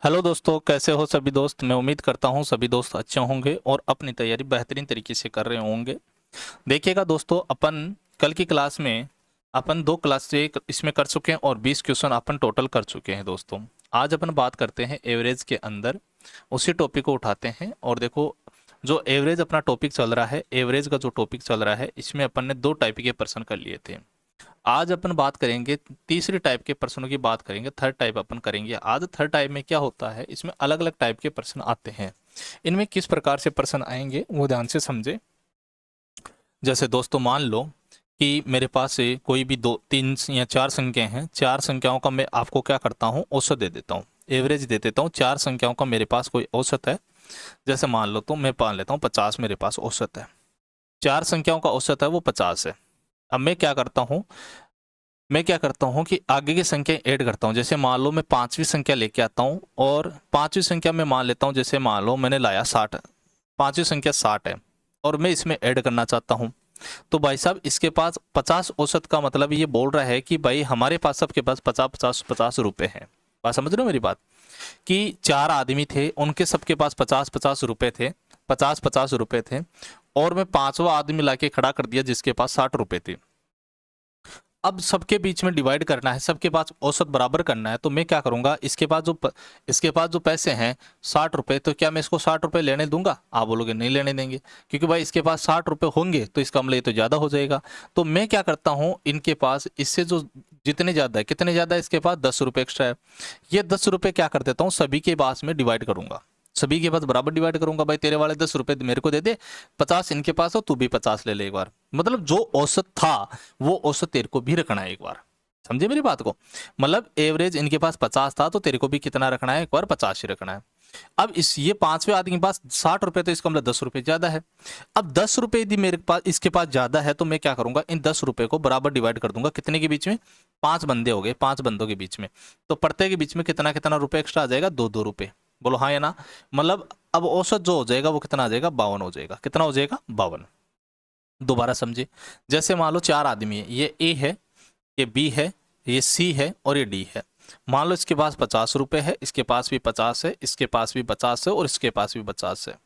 Hello दोस्तों, कैसे हो सभी दोस्त। मैं उम्मीद करता हूँ सभी दोस्त अच्छे होंगे और अपनी तैयारी बेहतरीन तरीके से कर रहे होंगे। देखिएगा दोस्तों, अपन कल की क्लास में अपन दो क्लास से इसमें कर चुके हैं और 20 क्वेश्चन अपन टोटल कर चुके हैं दोस्तों। आज अपन बात करते हैं एवरेज के अंदर, उसी टॉपिक को उठाते हैं। और देखो, जो एवरेज अपना टॉपिक चल रहा है, एवरेज का जो टॉपिक चल रहा है, इसमें अपन ने दो टाइप के प्रश्न कर लिए थे। आज अपन बात करेंगे तीसरी टाइप के प्रश्नों की बात करेंगे, थर्ड टाइप अपन करेंगे आज। थर्ड टाइप में क्या होता है, इसमें अलग अलग टाइप के प्रश्न आते हैं। इनमें किस प्रकार से प्रश्न आएंगे वो ध्यान से समझे। जैसे दोस्तों, मान लो कि मेरे पास से कोई भी दो तीन या चार संख्याएं हैं। चार संख्याओं का मैं आपको क्या करता हूँ, औसत दे देता हूँ, एवरेज दे देता हूँ। चार संख्याओं का मेरे पास कोई औसत है। जैसे मान लो, तो मैं मान लेता हूँ 50 मेरे पास औसत है। चार संख्याओं का औसत है वो 50 है। अब मैं क्या करता हूँ कि आगे की संख्या ऐड करता हूँ। जैसे मान लो मैं पांचवी संख्या लेके आता हूँ और पांचवी संख्या में मान लेता हूँ, जैसे मान लो मैंने लाया 60, पांचवी संख्या 60 है और मैं इसमें ऐड करना चाहता हूँ। तो भाई साहब, इसके पास 50 औसत का मतलब ये बोल रहा है कि भाई हमारे पास सबके पास 50 50 50 रुपए हैं। बात समझ रहे हो मेरी बात, कि चार आदमी थे, उनके सबके पास 50 50 रुपए थे, 50 50 रुपए थे। और मैं पांचवा आदमी लाके खड़ा कर दिया जिसके पास 60 रुपए थे। अब सबके बीच में डिवाइड करना है, सबके पास औसत बराबर करना है। तो मैं क्या करूंगा, इसके पास जो पैसे हैं 60 रुपए, तो क्या मैं इसको 60 रुपए लेने दूंगा? आप बोलोगे नहीं लेने देंगे, क्योंकि भाई इसके पास 60 रुपए होंगे तो इसका मतलब ये तो ज्यादा हो जाएगा। तो मैं क्या करता हूँ, इनके पास इससे जो जितने ज्यादा है, कितने ज्यादा है, इसके पास 10 रुपए एक्स्ट्रा है। ये 10 रुपए क्या कर देता हूँ, सभी के पास में डिवाइड करूंगा। सभी के पास बराबर डिवाइड करूंगा। भाई तेरे वाले 10 रुपए मेरे को दे दे, 50 इनके पास हो, तू भी 50 ले ले एक बार। मतलब जो औसत था वो औसत तेरे को भी रखना है एक बार। समझे मेरी बात को। मतलब एवरेज इनके पास 50 था तो तेरे को भी कितना रखना है, एक बार 50 ही रखना है। अब इस ये पांचवें आदमी के पास 60 रुपए, तो इसका मतलब 10 रुपए ज्यादा है। अब 10 रुपए यदि मेरे पास इसके पास ज्यादा है तो मैं क्या करूंगा, इन 10 रुपए को बराबर डिवाइड कर दूंगा। कितने के बीच में? पांच बंदे हो गए, पांच बंदों के बीच में। तो प्रत्येक के बीच में कितना कितना रुपए एक्स्ट्रा आ जाएगा, 2 2 रुपए। बोलो हाँ या ना। मतलब अब औसत जो हो जाएगा वो कितना आ जाएगा, 52 हो जाएगा। कितना हो जाएगा, 52। दोबारा समझे। जैसे मान लो चार आदमी है, ये ए है, ये बी है, ये सी है और ये डी है। मान लो इसके पास 50 रुपए है, इसके पास भी 50 है, इसके पास भी 50 है और इसके पास भी 50 है।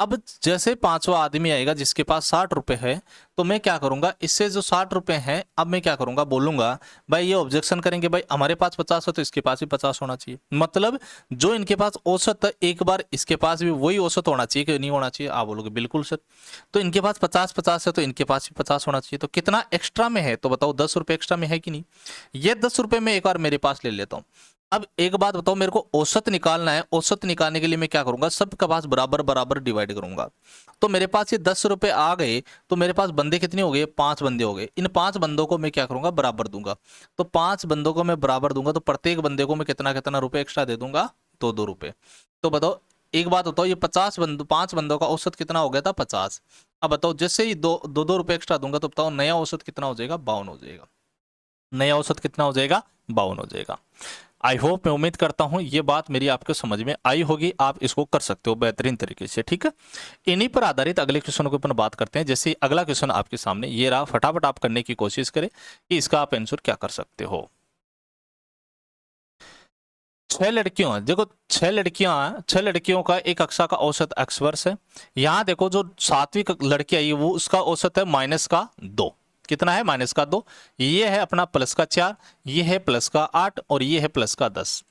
अब जैसे पांचवा आदमी आएगा जिसके पास 60 रुपए है, तो मैं क्या करूंगा, इससे जो 60 रुपए हैं, अब मैं क्या करूंगा, बोलूंगा भाई, ये ऑब्जेक्शन करेंगे, भाई हमारे पास 50 है तो इसके पास भी 50 होना चाहिए। मतलब जो इनके पास औसत है, एक बार इसके पास भी वही औसत होना चाहिए कि नहीं होना चाहिए? आप बोलोगे बिल्कुल सर। तो इनके पास 50 50 है तो इनके पास भी 50 होना चाहिए। तो कितना एक्स्ट्रा में है, तो बताओ 10 रुपए एक्स्ट्रा में है कि नहीं? ये 10 रुपए में एक बार मेरे पास ले लेता हूँ। अब एक बात बताओ, मेरे को औसत निकालना है। औसत निकालने के लिए मैं क्या करूंगा, सबका पास बराबर बराबर डिवाइड करूंगा। तो मेरे पास ये 10 रुपए आ गए, तो मेरे पास बंदे कितने हो गए, पांच बंदे हो गए। इन पांच बंदों को मैं क्या करूंगा, बराबर दूंगा। तो पांच बंदों को मैं बराबर दूंगा, तो प्रत्येक बंदे को मैं कितना कितना रुपए एक्स्ट्रा दे दूंगा, 2 2 रुपए। तो बताओ, एक बात बताओ, ये 5 बंदों का औसत कितना हो गया था, 50। अब बताओ, जैसे ही दो दो दो रुपए एक्स्ट्रा दूंगा, तो बताओ नया औसत कितना हो जाएगा, 52 हो जाएगा। नया औसत कितना हो जाएगा, 52 हो जाएगा। आई होप, मैं उम्मीद करता हूं ये बात मेरी आपको समझ में आई होगी। आप इसको कर सकते हो बेहतरीन तरीके से, ठीक है। इन्हीं पर आधारित अगले क्वेश्चन के ऊपर बात करते हैं। जैसे अगला क्वेश्चन आपके सामने ये रहा, फटाफट आप करने की कोशिश करें कि इसका आप आंसर क्या कर सकते हो। छह लड़कियों हैं, देखो छह लड़कियां हैं, छह लड़कियों का एक कक्षा का औसत x वर्ष है। यहाँ देखो, जो सातवीं लड़की आई है वो, उसका औसत है -2। कितना है, -2। ये है अपना +4, ये है +8 और ये है +10।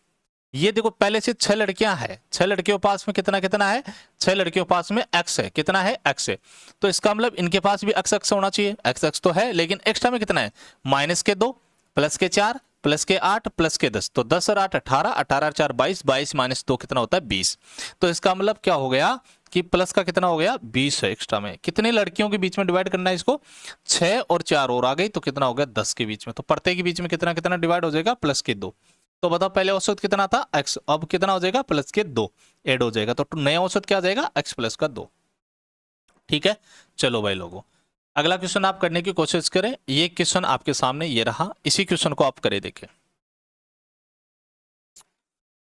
ये देखो, पहले से छह लड़कियां हैं, छह लड़कियों के पास में कितना कितना है, छह लड़कियों के पास में x है। कितना है, x है। तो इसका मतलब इनके पास भी x x होना चाहिए। x x तो है, लेकिन एक्स्ट्रा में कितना है, -2, +4, +8, +10। तो 10 और 8 18, 18 और 4 22, 22 -2 कितना होता है, 20। तो इसका मतलब क्या हो गया कि प्लस का कितना हो गया, 20 है एक्स्ट्रा में। कितने लड़कियों के बीच में डिवाइड करना है इसको, 6 और 4 और आ गई तो कितना हो गया, 10 के बीच में। तो प्रत्येक के बीच में कितना कितना डिवाइड हो जाएगा, +2। तो बताओ, पहले औसत कितना था, x, अब कितना हो जाएगा, +2 ऐड हो जाएगा। तो नया औसत क्या आ जाएगा, x + 2। ठीक है। चलो भाई लोगों, अगला क्वेश्चन आप करने की कोशिश करें। ये क्वेश्चन आपके सामने ये रहा, इसी क्वेश्चन को आप करें देखें।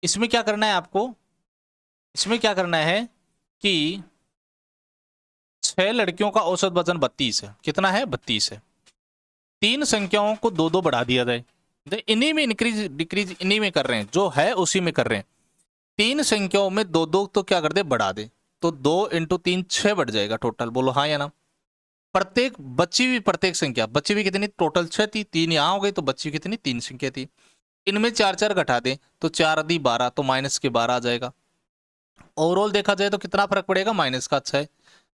इसमें क्या करना है आपको, इसमें क्या करना है कि छह लड़कियों का औसत वजन 32 है। कितना है, 32 है। तीन संख्याओं को दो दो बढ़ा दिया जाए। इन्हीं में इंक्रीज डिक्रीज इन्हीं में कर रहे हैं, जो है उसी में कर रहे हैं। तीन संख्याओं में दो दो तो क्या कर दे, बढ़ा दे, तो 2 × 3 6 बढ़ जाएगा टोटल। बोलो हाँ या ना। प्रत्येक बची हुई प्रत्येक संख्या, बची हुई कितनी, टोटल 6 थी, 3 यहां हो गई, तो बची हुई कितनी, 3 संख्या थी। इनमें 4 4 घटा दे, तो 4 × 12, तो -12 आ जाएगा। ओवरऑल देखा जाए तो कितना फर्क पड़ेगा, -6,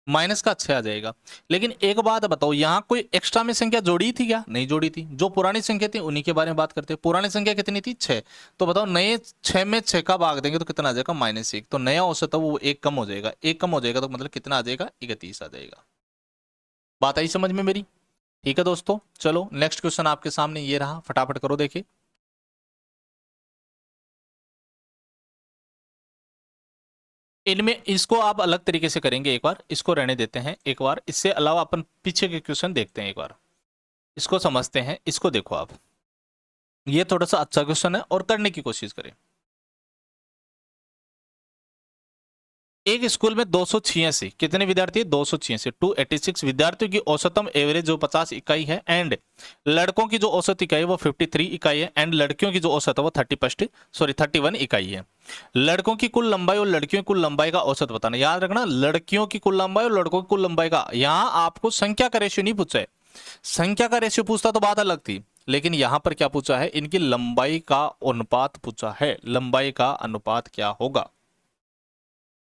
-6 आ जाएगा। लेकिन एक बात बताओ, यहाँ कोई एक्स्ट्रा में संख्या जोड़ी थी क्या, नहीं जोड़ी थी। जो पुरानी संख्या थी उन्हीं के बारे में बात करते हैं। पुरानी संख्या कितनी थी, 6। तो बताओ नए 6 में 6 का भाग देंगे तो कितना आ जाएगा, -1। तो नया औसत है वो 1 कम हो जाएगा, 1 कम हो जाएगा तो मतलब कितना आ जाएगा, 31 आ जाएगा। बात आई समझ में मेरी। ठीक है दोस्तों, चलो नेक्स्ट क्वेश्चन आपके सामने ये रहा, फटाफट करो देखिए। इनमें इसको आप अलग तरीके से करेंगे, एक बार इसको रहने देते हैं, एक बार इससे अलावा अपन पीछे के क्वेश्चन देखते हैं, एक बार इसको समझते हैं। इसको देखो आप, ये थोड़ा सा अच्छा क्वेश्चन है और करने की कोशिश करें। एक स्कूल में 286 कितने विद्यार्थी, 286 286 विद्यार्थियों की औसतम एवरेज जो 50 इकाई है, एंड लड़कों की जो औसत इकाई वो 53 इकाई है, एंड लड़कियों की जो औसत है वो 31 इकाई है। लड़कों की कुल लंबाई और लड़कियों की कुल लंबाई का औसत बताना। याद रखना, लड़कियों की कुल लंबाई और लड़कों की कुल लंबाई का, यहां आपको संख्या का रेशियो नहीं पूछा है। संख्या का रेशियो पूछता तो बात अलग थी, लेकिन यहां पर क्या पूछा है, इनकी लंबाई का अनुपात पूछा है। लंबाई का अनुपात क्या होगा,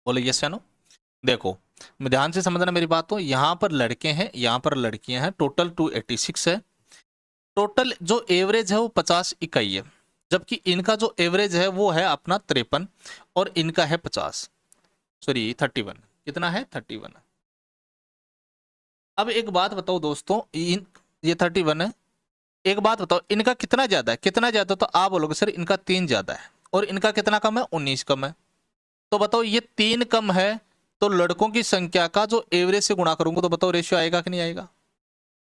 बोले यस या नो। देखो ध्यान से समझना मेरी बात। तो यहां पर लड़के हैं, यहां पर लड़कियां हैं, टोटल 286 है। टोटल जो एवरेज है वो 50 इकाई है, जबकि इनका जो एवरेज है वो है अपना 53 और इनका है 50, सॉरी 31। कितना है, 31। अब एक बात बताओ दोस्तों, ये 31 है। एक बात बताओ, इनका कितना ज्यादा है, कितना ज्यादा, तो आप बोलोगे सर इनका 3 ज्यादा है, और इनका कितना कम है, 19 कम है। तो बताओ ये 3 कम है, तो लड़कों की संख्या का जो एवरेज से गुणा करूंगा तो बताओ रेशियो आएगा कि नहीं आएगा।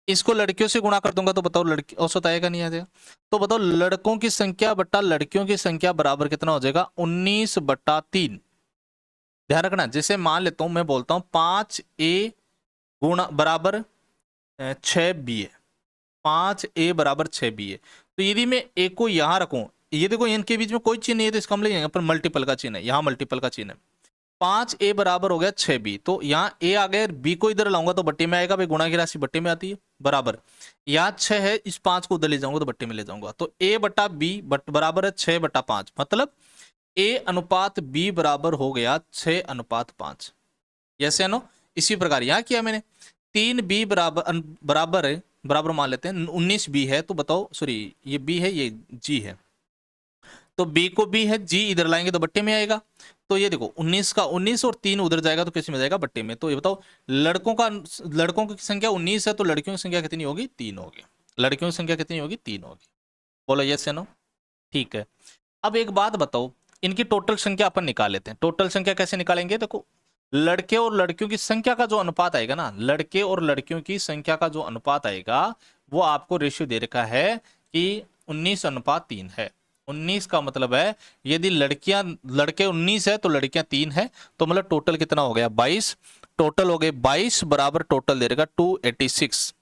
इसको लड़कियों से गुणा कर दूंगा तो बताओ लड़की औसत आएगा नहीं आएगा। तो बताओ लड़कों की संख्या बट्टा लड़कियों की संख्या बराबर कितना हो जाएगा, 19/3। ध्यान रखना, जैसे मान लेता हूं, मैं बोलता हूं 5A गुणा बराबर 6B है, 5A बराबर 6B है। तो यदि मैं A को यहां रखूं, ये देखो इनके बीच में कोई चिन्ह नहीं है तो इसका हम लेंगे पर मल्टीपल का चिन्ह है, यहाँ मल्टीपल का चिन्ह है। 5A बराबर हो गया 6B, तो यहाँ A आ गया, B को इधर लाऊंगा तो बट्टे में आएगा, भाई गुणा की राशि बट्टे में आती है, बराबर। यहाँ 6 है, इस 5 को उधर ले जाऊंगा तो बट्टे में ले जाऊंगा, तो A/B बराबर है 6/5, मतलब A/B बराबर हो गया 6:5। यस या नो। इसी प्रकार यहाँ किया मैंने, 3B बराबर है, बराबर मान लेते हैं 19B है, तो बताओ, सॉरी ये B है, ये G है, तो B को B है, G इधर लाएंगे तो बट्टे में आएगा। तो ये देखो 19 का 19 और 3 उधर जाएगा तो किस में जाएगा, बट्टे में। तो ये बताओ लड़कों की संख्या 19 है, तो लड़कियों की संख्या कितनी होगी, 3 होगी। लड़कियों की संख्या कितनी होगी, 3 होगी। बोलो यस या नो। ठीक है। अब एक बात बताओ, इनकी टोटल संख्या अपन निकाल लेते हैं। टोटल संख्या कैसे निकालेंगे, देखो लड़के और लड़कियों की संख्या का जो अनुपात आएगा ना, लड़के और लड़कियों की संख्या का जो अनुपात आएगा वो आपको रेशियो दे रखा है कि 19:3 है। 19 का मतलब है यदि लड़के 19 है तो लड़कियां 3 है, तो मतलब टोटल कितना हो गया, 22। टोटल हो गए 22 बराबर टोटल दे रखा 286।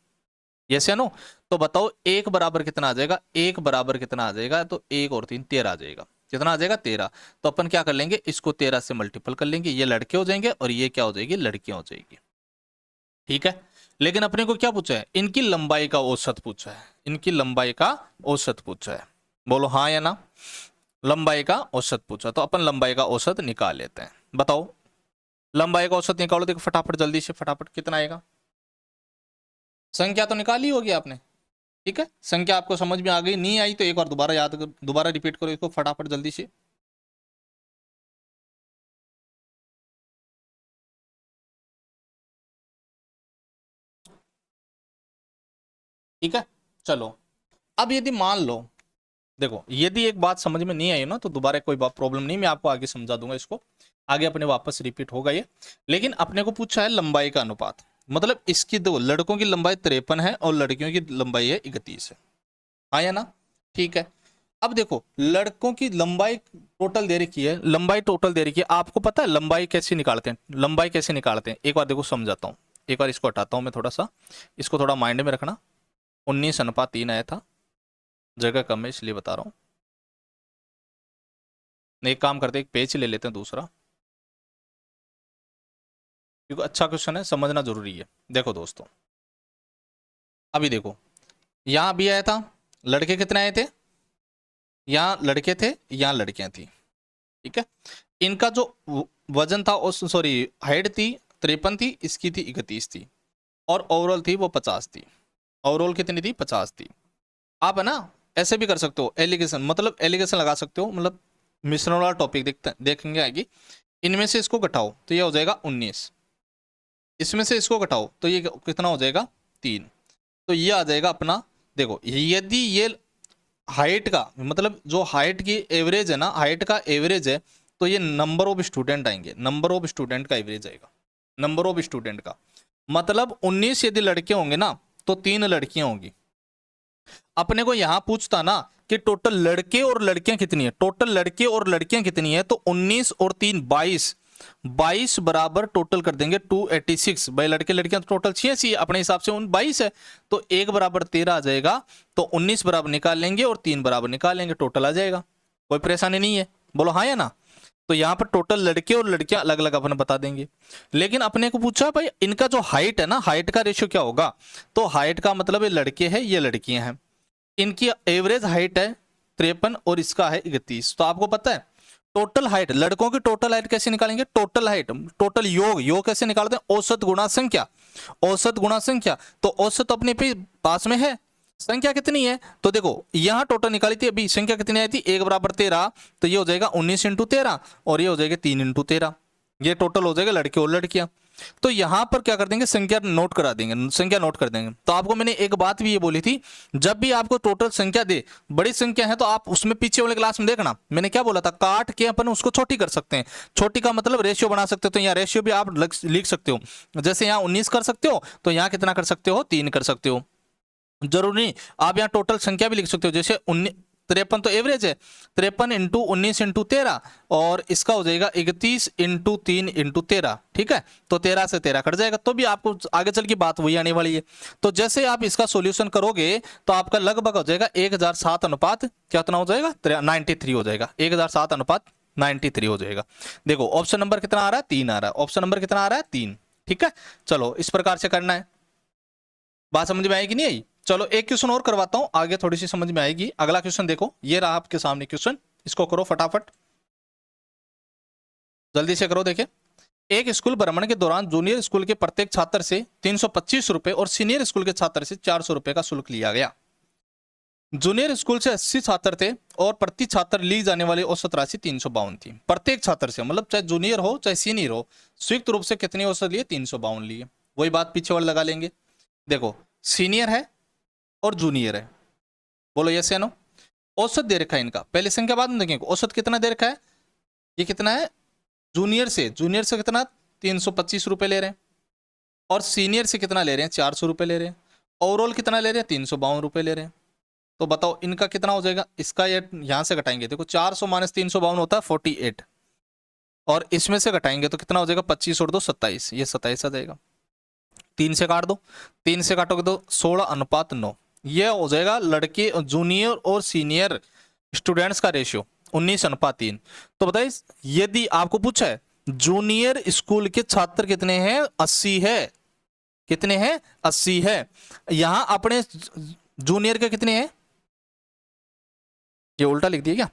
यस या नो। तो बताओ एक बराबर कितना आ जाएगा, एक बराबर कितना आ जाएगा, तो 1 और 3 13 आ जाएगा। कितना आ जाएगा, 13। तो अपन क्या कर लेंगे, इसको 13 से मल्टीपल कर लेंगे, ये लड़के हो जाएंगे और ये क्या हो जाएगी, लड़कियां हो जाएगी। ठीक है। लेकिन अपने को क्या पूछा है, इनकी लंबाई का औसत पूछा है, इनकी लंबाई का औसत पूछा है। बोलो हाँ या ना। लंबाई का औसत पूछा, तो अपन लंबाई का औसत निकाल लेते हैं। बताओ लंबाई का औसत निकालो, देखो फटाफट जल्दी से, फटाफट कितना आएगा। संख्या तो निकाली होगी आपने, ठीक है। संख्या आपको समझ में आ गई, नहीं आई तो एक बार दोबारा याद कर, दोबारा रिपीट करो इसको फटाफट जल्दी से। ठीक है। चलो अब यदि मान लो, देखो यदि एक बात समझ में नहीं आई ना तो दोबारा कोई बात प्रॉब्लम नहीं, मैं आपको आगे समझा दूंगा इसको, आगे अपने वापस रिपीट होगा ये। लेकिन अपने को पूछा है लंबाई का अनुपात, मतलब इसकी दो लड़कों की लंबाई 53 है और लड़कियों की लंबाई है 31 है। हाँ या ना। ठीक है। अब देखो लड़कों की लंबाई टोटल दे रखी है, लंबाई टोटल दे रखी है, आपको पता है लंबाई कैसे निकालते हैं, लंबाई कैसे निकालते हैं, एक बार देखो समझाता हूँ। एक बार इसको हटाता हूँ मैं थोड़ा सा, इसको थोड़ा माइंड में रखना। 19:3 आया था, जगह कम है इसलिए बता रहा हूँ। एक काम करते हैं, एक पेज ले लेते हैं दूसरा, क्योंकि अच्छा क्वेश्चन है, समझना जरूरी है। देखो दोस्तों, अभी देखो, यहां भी आया था, लड़के कितने आए थे, यहाँ लड़के थे, यहाँ लड़कियां थी, ठीक है। इनका जो वजन था, सॉरी हाइट थी 53 थी, इसकी थी 31 थी, और ओवरऑल थी वो 50 थी। ओवरऑल कितनी थी, 50 थी। आप है ना ऐसे भी कर सकते हो, एलिगेशन, मतलब एलिगेशन लगा सकते हो, मतलब मिश्रण वाला टॉपिक देखेंगे आएगी। इनमें से इसको घटाओ तो ये हो जाएगा 19, इसमें से इसको घटाओ तो ये कितना हो जाएगा 3, तो ये आ जाएगा अपना। देखो यदि ये हाइट का, मतलब जो हाइट की एवरेज है ना, हाइट का एवरेज है, तो ये नंबर ऑफ स्टूडेंट आएंगे, नंबर ऑफ स्टूडेंट का एवरेज आएगा, नंबर ऑफ स्टूडेंट का मतलब 19 यदि लड़के होंगे ना तो 3 लड़कियां होंगी। अपने को यहां पूछता ना कि टोटल लड़के और लड़कियां कितनी है, टोटल लड़के और लड़कियां कितनी है, तो 19 और 3 22, 22 बराबर टोटल कर देंगे 286। भाई लड़के लड़कियां तो टोटल 6 अपने हिसाब से 22 है, तो 1 बराबर 13 आ जाएगा, तो 19 बराबर निकाल लेंगे और 3 बराबर निकाल लेंगे, टोटल आ जाएगा। कोई परेशानी नहीं है, बोलो हाँ या ना। तो यहाँ पर टोटल लड़के और लड़कियां अलग अलग अपने बता देंगे। लेकिन अपने को पूछा भाई इनका जो हाइट है ना, हाइट का रेशियो क्या होगा, तो हाइट का मतलब ये लड़के हैं, ये लड़कियां हैं, इनकी एवरेज हाइट है 53 और इसका है 31। तो आपको पता है टोटल हाइट, लड़कों की टोटल हाइट कैसे निकालेंगे, टोटल हाइट, टोटल योग कैसे निकालते हैं, औसत गुणा संख्या, औसत गुणा संख्या। तो औसत अपने पास में है, संख्या कितनी है, तो देखो यहां टोटल निकाली थी, अभी संख्या कितनी आई थी 1 बराबर 13, तो ये हो जाएगा 19 इंटू 13 और ये हो जाएगा 3 इंटू 13, ये टोटल हो जाएगा लड़के और लड़कियां। तो यहां पर क्या कर देंगे, संख्या नोट करा देंगे, संख्या नोट कर देंगे। तो आपको मैंने एक बात भी ये बोली थी, जब भी आपको टोटल संख्या दे, बड़ी संख्या है तो आप उसमें पीछे वाले क्लास में देखना मैंने क्या बोला था, काट के अपन उसको छोटी कर सकते हैं, छोटी का मतलब रेशियो बना सकते हो। तो यहाँ रेशियो भी आप लिख सकते हो, जैसे यहाँ 19 कर सकते हो तो यहाँ कितना कर सकते हो, 3 कर सकते हो। जरूरी नहीं, आप यहाँ टोटल संख्या भी लिख सकते हो, जैसे 53 तो एवरेज है, 53 इंटू 19 इंटू 13 और इसका हो जाएगा 31 इंटू 3 इंटू 13, ठीक है। तो 13 से 13 कट जाएगा, तो भी आपको आगे चल की बात वही आने वाली है। तो जैसे आप इसका सॉल्यूशन करोगे तो आपका लगभग हो जाएगा 1007 अनुपात कितना हो जाएगा, 93 हो जाएगा, 1007 अनुपात 93 हो जाएगा। देखो ऑप्शन नंबर कितना आ रहा है, 3 आ रहा है, ऑप्शन नंबर कितना आ रहा है, 3, ठीक है। चलो इस प्रकार से करना है, बात समझ में आएगी नहीं आई। चलो एक क्वेश्चन और करवाता हूं, आगे थोड़ी सी समझ में आएगी। अगला क्वेश्चन देखो, ये रहा आपके सामने क्वेश्चन, इसको करो फटाफट, जल्दी से करो। देखिए, एक स्कूल भ्रमण के दौरान जूनियर स्कूल के प्रत्येक छात्र से 325 रुपए और सीनियर स्कूल के छात्र से 400 रुपए का शुल्क लिया गया। जूनियर स्कूल से 80 छात्र थे और प्रति छात्र ली जाने वाली औसत राशि 352 थी। प्रत्येक छात्र से मतलब चाहे जूनियर हो चाहे सीनियर हो, संयुक्त रूप से कितनी औसत लिए, 352 लिए। वही बात पीछे वाले लगा लेंगे। देखो सीनियर है और जूनियर है, बोलो यस या नो। औसत दे रखा है इनका, पहले संख्या बाद में देखेंगे, औसत कितना दे रखा है, ये कितना है, जूनियर से कितना 325 रुपए ले रहे हैं, और सीनियर से कितना ले रहे हैं, 400 रुपए ले रहे हैं, ओवरऑल कितना ले रहे हैं, 352 रुपए ले रहे हैं। तो बताओ इनका कितना हो जाएगा, इसका ये यहां से घटाएंगे, देखो 400 माइनस 352 होता है 48, और इसमें से घटाएंगे तो कितना हो जाएगा, 25 और 2 27, ये 27 आ जाएगा। 3 से काट दो, 3 से काटोगे तो 16 अनुपात 9, ये हो जाएगा लड़के जूनियर और सीनियर स्टूडेंट्स का रेशियो 19 अनुपात 3। तो बताइए यदि आपको पूछा है जूनियर स्कूल के छात्र कितने हैं, 80 है, कितने हैं, 80 है। यहां अपने जूनियर के कितने हैं, ये उल्टा लिख दिया क्या,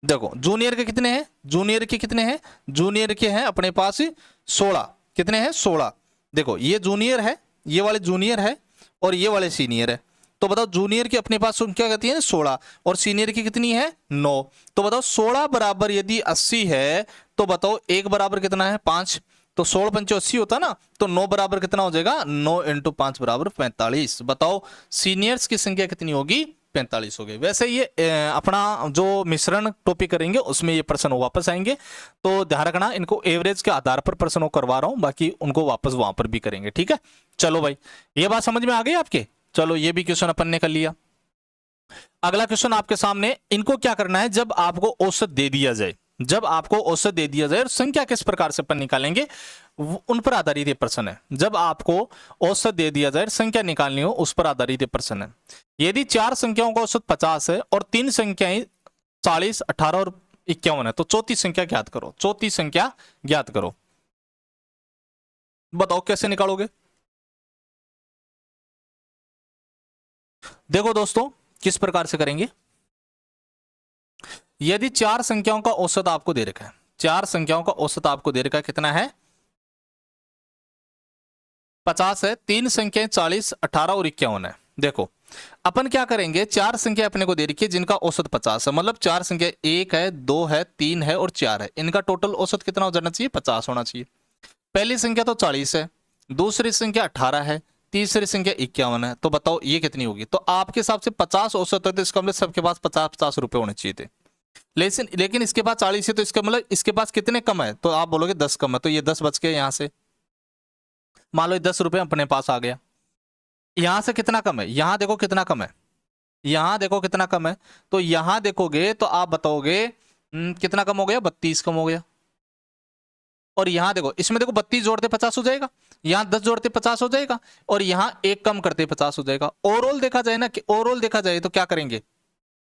देखो जूनियर के कितने हैं, जूनियर के कितने हैं, जूनियर के हैं अपने पास 16, कितने हैं 16। देखो ये जूनियर है, ये वाले जूनियर है और ये वाले सीनियर है। तो बताओ जूनियर की अपने पास संख्या कहती है 16 और सीनियर की कितनी है 9। तो बताओ 16 बराबर यदि 80 है तो बताओ 1 बराबर कितना है 5, तो 16 पंचे 80 होता ना, तो 9 बराबर कितना हो जाएगा, 9 इंटू 5 बराबर 45। बताओ सीनियर्स की संख्या कितनी होगी, 45 हो गई। वैसे ये अपना जो मिश्रण टॉपिक करेंगे उसमें ये प्रश्न वापस आएंगे, तो ध्यान रखना इनको एवरेज के आधार पर प्रश्नों करवा रहा हूं, बाकी उनको वापस वहां पर भी करेंगे, ठीक है। चलो भाई ये बात समझ में आ गई आपके, चलो ये भी क्वेश्चन अपन ने कर लिया। अगला क्वेश्चन आपके सामने, इनको क्या करना है, जब आपको औसत दे दिया जाए, जब आपको औसत दे दिया जाए और संख्या किस प्रकार से अपन निकालेंगे उन पर आधारित ये प्रश्न है। जब आपको औसत दे दिया जाए संख्या निकालनी हो उस पर आधारित ये प्रश्न है। यदि 4 संख्याओं का औसत 50 है और 3 संख्याएं 40, 18 और 51 है, तो चौथी संख्या ज्ञात करो, चौथी संख्या ज्ञात करो। बताओ कैसे निकालोगे। देखो दोस्तों किस प्रकार से करेंगे। यदि चार संख्याओं का औसत आपको दे रखा है, चार संख्याओं का औसत आपको दे रखा है, कितना है 50 है, तीन संख्याएं 40, 18 और 51 है। देखो अपन क्या करेंगे, चार संख्या अपने को दे रखी है जिनका औसत 50 है, मतलब चार संख्या 1 है, 2 है, 3 है और 4 है, इनका टोटल औसत कितना हो जाना चाहिए, 50 होना चाहिए। पहली संख्या तो 40 है, दूसरी संख्या 18 है, तीसरी संख्या 51 है, तो बताओ ये कितनी होगी। तो आपके हिसाब से 50 औसत है, तो इसका मतलब सबके पास 50-50 रुपए होने चाहिए थे। लेकिन इसके पास 40 है, तो इसका मतलब इसके पास कितने कम है, तो आप बोलोगे 10 कम है, तो ये 10 बच गए यहां से। मान लो 10 रुपए अपने पास आ गया। यहां से कितना कम है, यहां देखो कितना कम है, यहां देखो कितना कम है, तो यहां देखोगे तो आप बताओगे कितना कम हो गया, 32 कम हो गया। और यहां देखो, इसमें देखो 32 जोड़ते 50 हो जाएगा, यहां 10 जोड़ते 50 हो जाएगा, और यहां एक कम करते 50 हो जाएगा। ओवरऑल देखा जाए ना, कि ओवरऑल देखा जाए तो क्या करेंगे,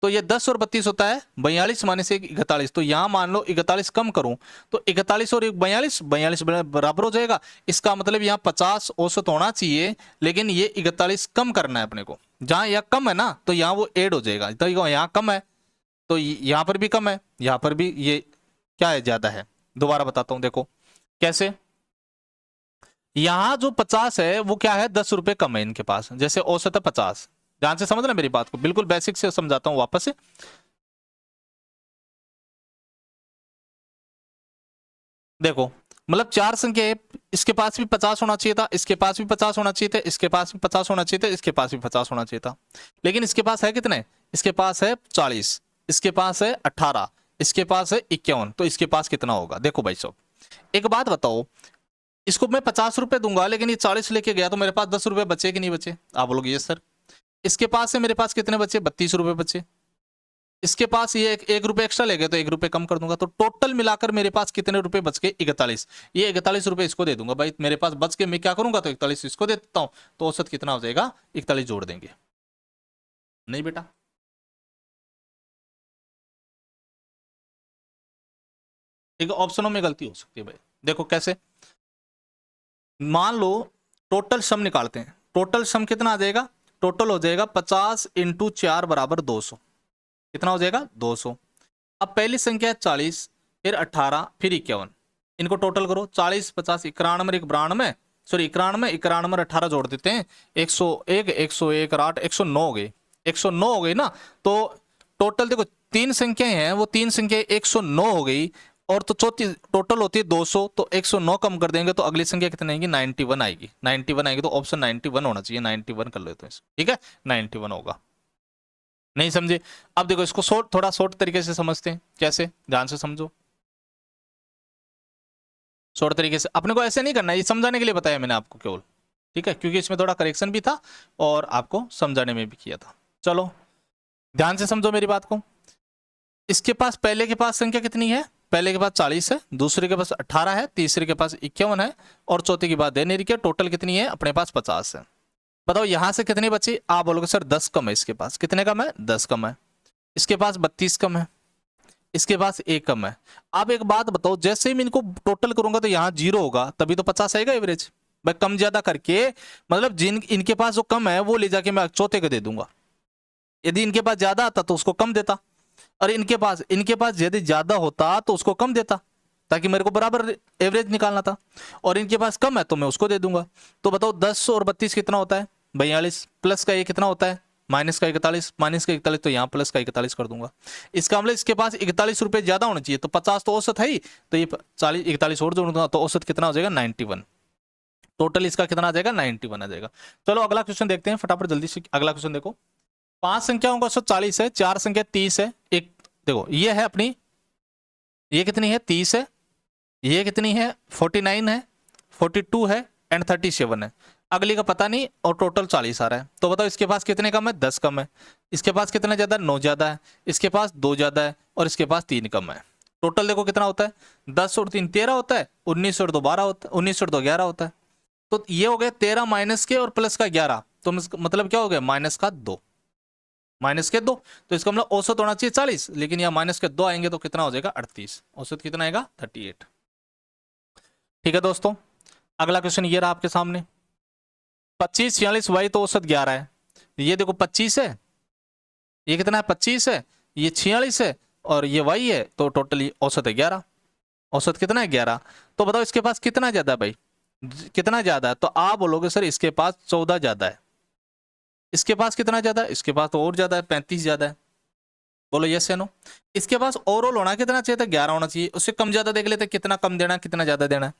तो ये 10 और 32 होता है 42 माइनस 41, तो यहां मान लो 41 कम करूं तो 41 और 42 बराबर हो जाएगा। इसका मतलब यहां 50 औसत होना चाहिए, लेकिन ये 41 कम करना है अपने को। जहां यह कम है ना, तो यहां वो ऐड हो जाएगा, तो यहां कम है तो यहां पर भी कम है, यहां पर भी ये क्या है, ज्यादा है। दोबारा बताता हूं, देखो कैसे। यहां जो 50 है वो क्या है, 10 रुपए कम है इनके पास, जैसे औसत है 50। ध्यान से समझना मेरी बात को, बिल्कुल बेसिक से समझाता हूं वापस से। देखो मतलब चार संख्या है, इसके पास भी 50 होना चाहिए था, इसके पास भी 50 होना चाहिए था, इसके पास भी 50 होना चाहिए था, इसके पास भी 50 होना चाहिए था। लेकिन इसके पास है कितने, इसके पास है 40, इसके पास है 18, इसके पास है 51, तो इसके पास कितना होगा। देखो भाई साहब एक बात बताओ, इसको मैं 50 रुपए दूंगा, लेकिन ये 40 लेके गया, तो मेरे पास 10 रुपए बचे कि नहीं बचे, आप बोलोगे ये सर। इसके पास से मेरे पास कितने बचे, 32 रुपए बचे। इसके पास ये एक रुपए एक्स्ट्रा ले गए, तो 1 रुपए कम कर दूंगा, तो टोटल मिलाकर मेरे पास कितने रुपए बच गए, 41। ये 41 रुपए इसको दे दूंगा भाई, मेरे पास बच के मैं क्या करूंगा, तो 41 इसको दे देता हूं, तो औसत कितना हो जाएगा, 41 जोड़ देंगे। नहीं बेटा, एक ऑप्शनों में गलती हो सकती है भाई। देखो कैसे, मान लो टोटल सम निकालते हैं, टोटल सम कितना आ जाएगा, टोटल हो जाएगा 50 इंटू 4 बराबर 200, कितना हो जाएगा 200। अब पहली संख्या है 40, फिर 18, फिर 51, इनको टोटल करो, 40 50 91 एक 92, सॉरी 91 91 और 18 जोड़ देते हैं, 101 101 और 8 109 हो गई, 109 हो गई ना। तो टोटल देखो तीन संख्याएं हैं, वो तीन संख्या 109 हो गई, और तो चौथी टोटल होती है 200, तो 109 कम कर देंगे तो अगली संख्या कितनी आएगी, 91 आएगी, 91 आएगी, तो ऑप्शन 91 होना चाहिए, 91 कर लेते हैं इसको, ठीक है 91 होगा। नहीं समझे, अब देखो इसको थोड़ा शॉर्ट तरीके से समझते हैं, कैसे ध्यान से समझो। शॉर्ट तरीके से अपने को ऐसे नहीं करना, ये समझाने के लिए बताया मैंने आपको केवल, ठीक है, क्योंकि इसमें थोड़ा करेक्शन भी था और आपको समझाने में भी किया था। चलो ध्यान से समझो मेरी बात को। इसके पास पहले के पास संख्या कितनी है, पहले के पास 40 है, दूसरे के पास 18 है, तीसरे के पास 51 है, और चौथे की बात दे नहीं रही, टोटल कितनी है अपने पास 50 है। बताओ यहां से कितनी बची, आप बोलोगे सर 10 कम है, इसके पास कितने कम है, 10 कम है। इसके पास 32 कम है, इसके पास एक कम है। अब एक बात बताओ, जैसे ही मैं इनको टोटल करूंगा तो यहाँ 0 होगा, तभी तो 50 आएगा एवरेज। मैं कम ज्यादा करके, मतलब जिन इनके पास जो कम है वो ले जाके मैं चौथे को दे दूंगा, यदि इनके पास ज्यादा आता तो उसको कम देता, और इनके पास यदि ज्यादा होता तो उसको कम देता, ताकि मेरे को बराबर एवरेज निकालना था। और इनके पास कम है तो मैं उसको दे दूंगा। तो बताओ 10 और 32 कितना होता है, 42, प्लस का ये कितना होता है, माइनस का 41, माइनस का 41, तो यहाँ प्लस का 41 कर दूंगा। इसका मतलब इसके पास 41 रुपए ज्यादा होना चाहिए, तो 50 तो औसत है ही, तो ये 40 41 और जोड़ दूंगा, तो औसत कितना हो जाएगा 91। टोटल इसका कितना आ जाएगा 91 आ जाएगा। चलो अगला क्वेश्चन देखते हैं फटाफट जल्दी से। अगला क्वेश्चन देखो, पांच संख्याओं का औसत 40 है, चार संख्या 30 है, एक देखो ये है अपनी, ये कितनी है 30 है, ये कितनी है 49 है, 42 है एंड 37 है। अगली का पता नहीं, और टोटल 40 आ रहा है। तो बताओ इसके पास कितने कम है, 10 कम है। इसके पास कितने ज्यादा है, 9 ज्यादा है। इसके पास 2 ज्यादा है, और इसके पास 3 कम है। टोटल देखो कितना होता है, 10 और 3 13 होता है, 19 और 2 12 होता है, 19 और 2 11 होता है। तो ये हो गया 13 माइनस के और प्लस का 11, तो मतलब क्या हो गया, -2। माइनस के 2, तो इसका मतलब औसत होना चाहिए 40, लेकिन यहाँ माइनस के 2 आएंगे तो कितना हो जाएगा 38, औसत कितना आएगा 38। ठीक है दोस्तों, अगला क्वेश्चन ये रहा आपके सामने, 25 46 वही तो औसत 11 है, ये देखो 25 है, ये कितना है 25 है, ये 46 है और ये वही है, तो टोटली औसत है 11, औसत कितना है 11। तो बताओ इसके पास कितना ज्यादा है भाई, कितना ज्यादा है, तो आप बोलोगे सर इसके पास 14 ज्यादा है, इसके पास कितना ज्यादा है, इसके पास तो और ज्यादा है 35 ज्यादा है, बोलो यस या नो। इसके पास ओवरऑल होना कितना चाहिए था 11 होना चाहिए, उससे कम ज्यादा देख लेते कितना कम देना है कितना ज्यादा देना है।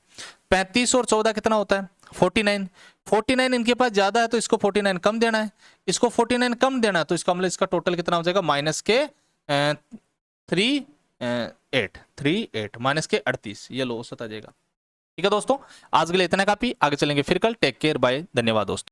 35 और 14 कितना होता है 49, 49 इनके पास ज्यादा है तो इसको 49 कम देना है, इसको 49 कम देना है, तो इसका मतलब इसका टोटल कितना हो जाएगा माइनस के 38 माइनस के 38, ये लो औसत आ जाएगा। ठीक है दोस्तों, आज के लिए इतना काफी, आगे चलेंगे फिर कल, टेक केयर बाय, धन्यवाद दोस्तों।